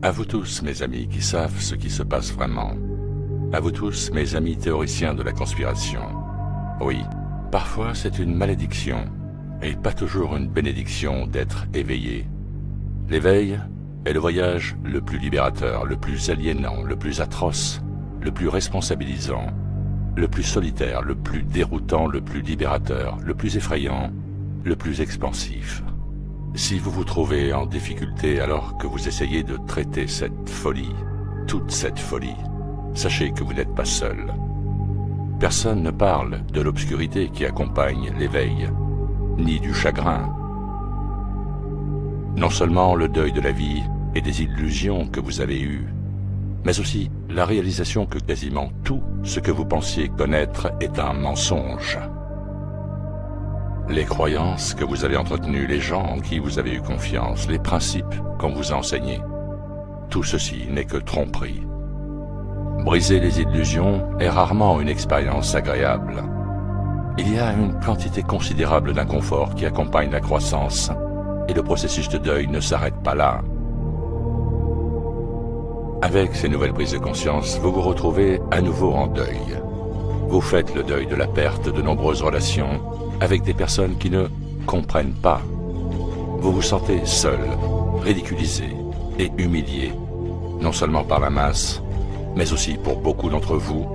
À vous tous, mes amis qui savent ce qui se passe vraiment. À vous tous, mes amis théoriciens de la conspiration. Oui, parfois c'est une malédiction, et pas toujours une bénédiction d'être éveillé. L'éveil est le voyage le plus libérateur, le plus aliénant, le plus atroce, le plus responsabilisant, le plus solitaire, le plus déroutant, le plus libérateur, le plus effrayant, le plus expansif. Si vous vous trouvez en difficulté alors que vous essayez de traiter cette folie, toute cette folie, sachez que vous n'êtes pas seul. Personne ne parle de l'obscurité qui accompagne l'éveil, ni du chagrin. Non seulement le deuil de la vie et des illusions que vous avez eues, mais aussi la réalisation que quasiment tout ce que vous pensiez connaître est un mensonge. Les croyances que vous avez entretenues, les gens en qui vous avez eu confiance, les principes qu'on vous a enseignés, tout ceci n'est que tromperie. Briser les illusions est rarement une expérience agréable. Il y a une quantité considérable d'inconfort qui accompagne la croissance, et le processus de deuil ne s'arrête pas là. Avec ces nouvelles prises de conscience, vous vous retrouvez à nouveau en deuil. Vous faites le deuil de la perte de nombreuses relations avec des personnes qui ne comprennent pas. Vous vous sentez seul, ridiculisé et humilié, non seulement par la masse, mais aussi pour beaucoup d'entre vous,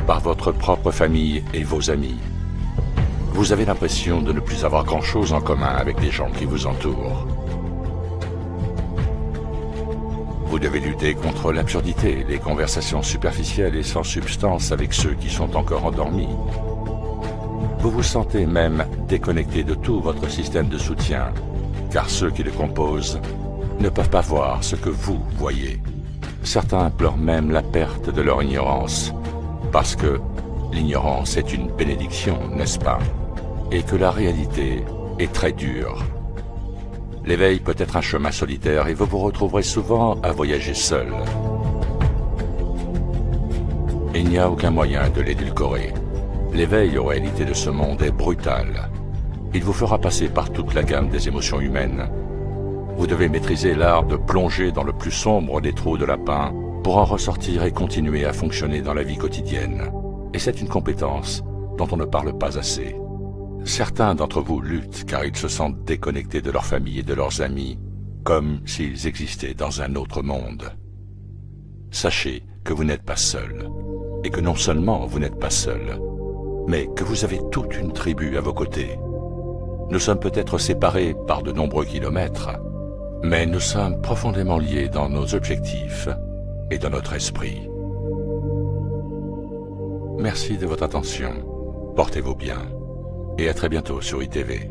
par votre propre famille et vos amis. Vous avez l'impression de ne plus avoir grand-chose en commun avec les gens qui vous entourent. Vous devez lutter contre l'absurdité, les conversations superficielles et sans substance avec ceux qui sont encore endormis. Vous vous sentez même déconnecté de tout votre système de soutien, car ceux qui le composent ne peuvent pas voir ce que vous voyez. Certains pleurent même la perte de leur ignorance, parce que l'ignorance est une bénédiction, n'est-ce pas? Et que la réalité est très dure. L'éveil peut être un chemin solitaire et vous vous retrouverez souvent à voyager seul. Il n'y a aucun moyen de l'édulcorer. L'éveil aux réalités de ce monde est brutal. Il vous fera passer par toute la gamme des émotions humaines. Vous devez maîtriser l'art de plonger dans le plus sombre des trous de lapin pour en ressortir et continuer à fonctionner dans la vie quotidienne. Et c'est une compétence dont on ne parle pas assez. Certains d'entre vous luttent car ils se sentent déconnectés de leur famille et de leurs amis, comme s'ils existaient dans un autre monde. Sachez que vous n'êtes pas seul, et que non seulement vous n'êtes pas seul, mais que vous avez toute une tribu à vos côtés. Nous sommes peut-être séparés par de nombreux kilomètres, mais nous sommes profondément liés dans nos objectifs et dans notre esprit. Merci de votre attention, portez-vous bien, et à très bientôt sur ITV.